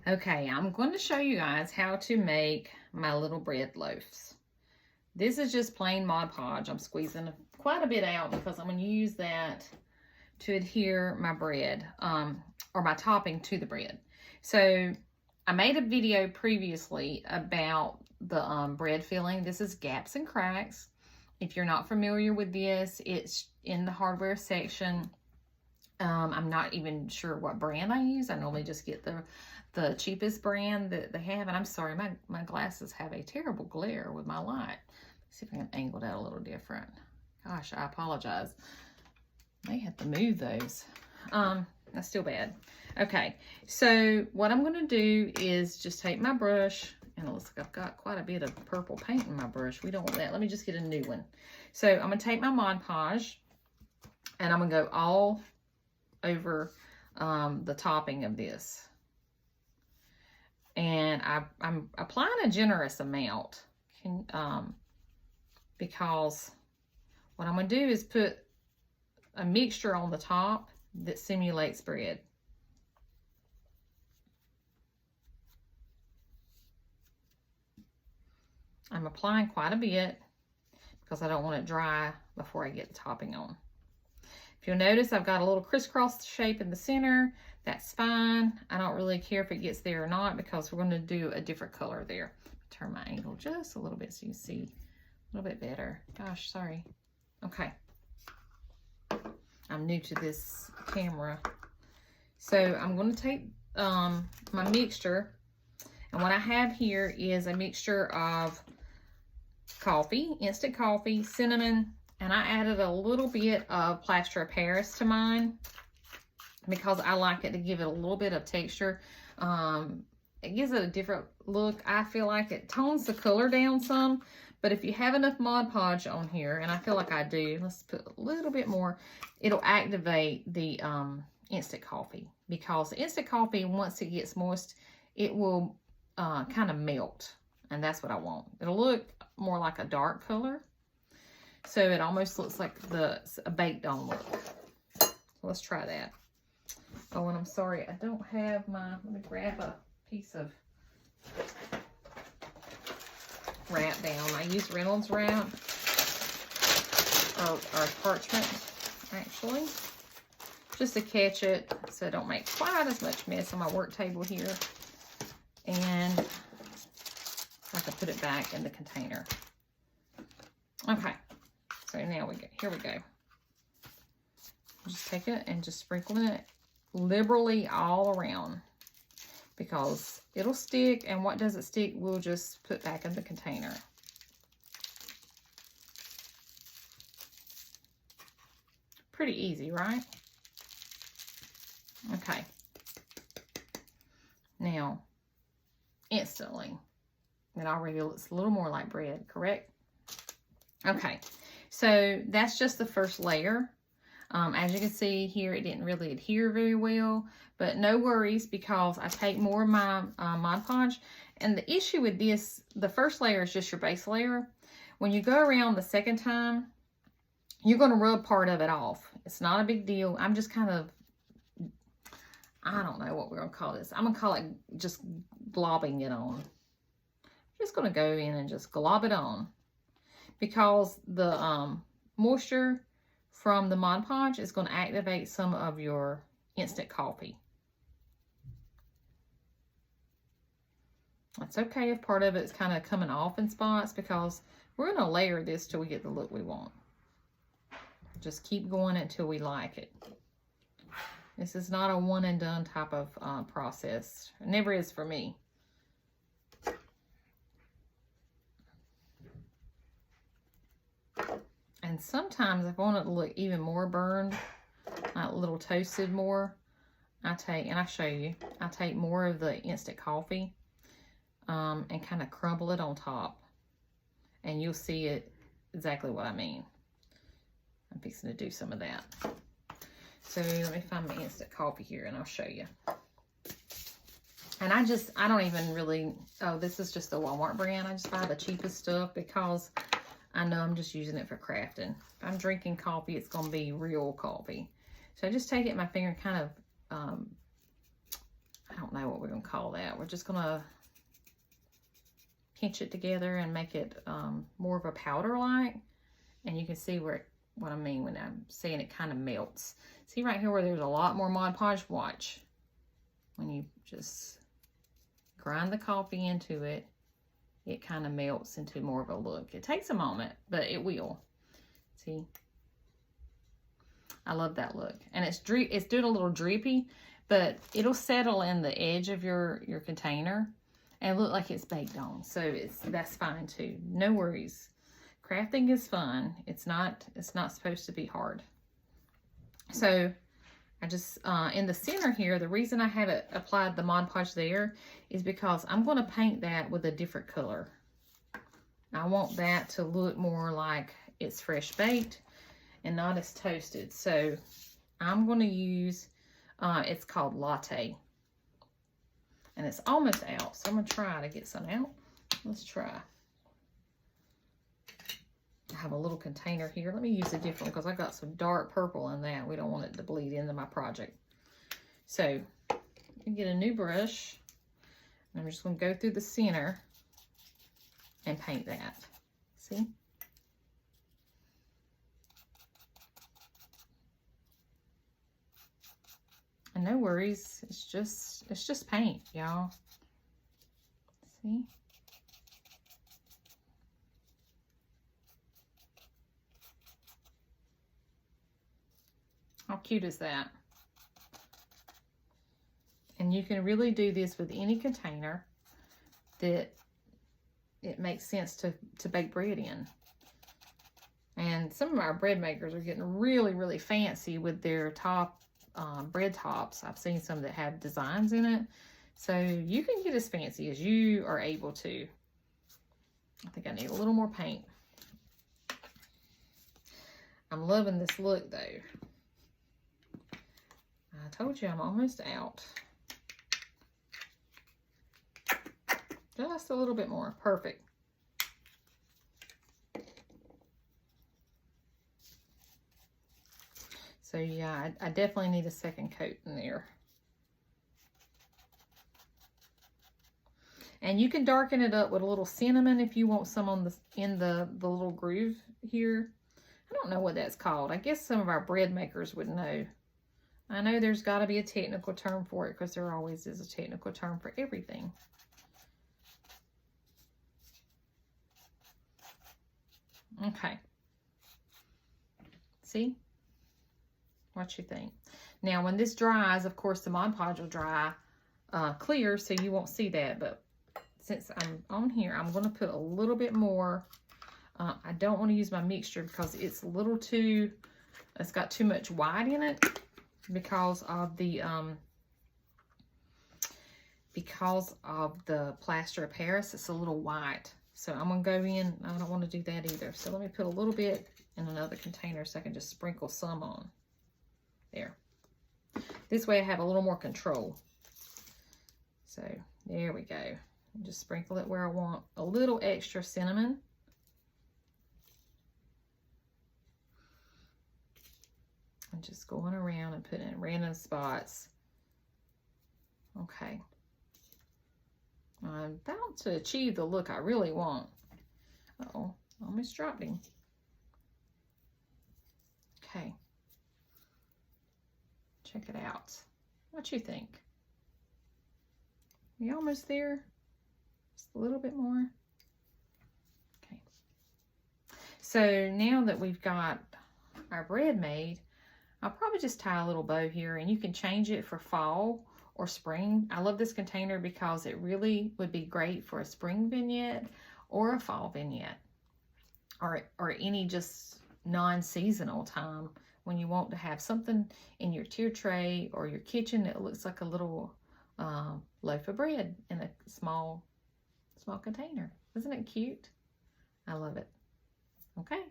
Okay, I'm going to show you guys how to make my little bread loaves. This is just plain Mod Podge. I'm squeezing quite a bit out because I'm going to use that to adhere my bread, or my topping to the bread. So I made a video previously about the bread filling. This is Gaps and Cracks. If you're not familiar with this, it's in the hardware section. I'm not even sure what brand I use. I normally just get the cheapest brand that they have. And I'm sorry, my glasses have a terrible glare with my light. Let's see if I can angle that a little different. Gosh, I apologize. May have to move those. That's still bad. Okay, so what I'm going to do is just take my brush, and it looks like I've got quite a bit of purple paint in my brush. We don't want that. Let me just get a new one. So I'm going to take my Mod Podge, and I'm going to go all over the topping of this. And I'm applying a generous amount because what I'm going to do is put a mixture on the top that simulates bread. I'm applying quite a bit because I don't want it dry before I get the topping on. If you'll notice, I've got a little crisscross shape in the center. That's fine. I don't really care if it gets there or not because we're going to do a different color there. Turn my angle just a little bit so you see a little bit better. Gosh, sorry. Okay. I'm new to this camera. So I'm going to take my mixture. And what I have here is a mixture of coffee, instant coffee, cinnamon, and I added a little bit of plaster of Paris to mine because I like it to give it a little bit of texture. It gives it a different look. I feel like it tones the color down some, but if you have enough Mod Podge on here, and I feel like I do, let's put a little bit more, it'll activate the instant coffee, because the instant coffee, once it gets moist, it will kind of melt, and that's what I want. It'll look more like a dark color. So it almost looks like a baked on look. So let's try that. Oh, and I'm sorry, I don't have my, let me grab a piece of wrap down. I use Reynolds wrap, or parchment, actually, just to catch it so I don't make quite as much mess on my work table here. And I can put it back in the container. Okay. So now here we go. Just take it and just sprinkle it liberally all around because it'll stick, and what doesn't stick we'll just put back in the container. Pretty easy, right? Okay. Now, instantly, it already looks a little more like bread, correct? Okay. So that's just the first layer. As you can see here, it didn't really adhere very well, but no worries because I take more of my Mod Podge. And the issue with this, the first layer is just your base layer. When you go around the second time, you're going to rub part of it off. It's not a big deal. I'm just kind of, I don't know what we're going to call this. I'm going to call it just globbing it on. I'm just going to go in and just glob it on, because the moisture from the Mod Podge is going to activate some of your instant coffee. That's okay if part of it's kind of coming off in spots, because we're going to layer this till we get the look we want. Just keep going until we like it. This is not a one and done type of process. It never is for me. And sometimes if I want it to look even more burned, like a little toasted more, I show you, I take more of the instant coffee and kind of crumble it on top. And you'll see it exactly what I mean. I'm fixing to do some of that. So let me find my instant coffee here and I'll show you. And I don't even really, oh, this is just the Walmart brand. I just buy the cheapest stuff because I know I'm just using it for crafting. If I'm drinking coffee, it's going to be real coffee. So I just take it in my finger and kind of, I don't know, know what we're going to call that. We're just going to pinch it together and make it more of a powder-like. And you can see what I mean when I'm saying it kind of melts. See right here where there's a lot more Mod Podge? Watch. When you just grind the coffee into it, it kind of melts into more of a look. It takes a moment, but it will. See? I love that look. And it's doing a little drippy, but it'll settle in the edge of your container and look like it's baked on. So that's fine too. No worries. Crafting is fun. It's not supposed to be hard. So I just, in the center here, the reason I haven't applied the Mod Podge there is because I'm going to paint that with a different color. I want that to look more like it's fresh baked and not as toasted. So I'm going to use, it's called Latte. And it's almost out. So I'm going to try to get some out. Let's try. I have a little container here. Let me use a different one because I got some dark purple in that. We don't want it to bleed into my project. So I'm going to get a new brush. And I'm just going to go through the center and paint that. See? And no worries. It's just paint, y'all. See? How cute is that? And you can really do this with any container that it makes sense to bake bread in. And some of our bread makers are getting really, really fancy with their top bread tops. I've seen some that have designs in it. So you can get as fancy as you are able to. I think I need a little more paint. I'm loving this look though. I told you I'm almost out. Just a little bit more. Perfect. So yeah, I definitely need a second coat in there. And you can darken it up with a little cinnamon if you want some on in the little groove here. I don't know what that's called. I guess some of our bread makers would know. I know there's got to be a technical term for it because there always is a technical term for everything. Okay. See? What you think? Now, when this dries, of course, the Mod Podge will dry clear, so you won't see that. But since I'm on here, I'm going to put a little bit more. I don't want to use my mixture because it's a little too, it's got too much white in it because of the plaster of Paris. It's a little white. So I'm going to go in. I don't want to do that either. So let me put a little bit in another container so I can just sprinkle some on. There. This way I have a little more control. So there we go. Just sprinkle it where I want. A little extra cinnamon. I'm just going around and putting it in random spots. Okay. I'm about to achieve the look I really want. Uh-oh, almost dropped him. Okay. Check it out. What you think? Are you almost there? Just a little bit more. Okay. So now that we've got our bread made, I'll probably just tie a little bow here, and you can change it for fall or spring. I love this container because it really would be great for a spring vignette or a fall vignette, or any just non-seasonal time when you want to have something in your tier tray or your kitchen that looks like a little loaf of bread in a small container. Isn't it cute? I love it. Okay.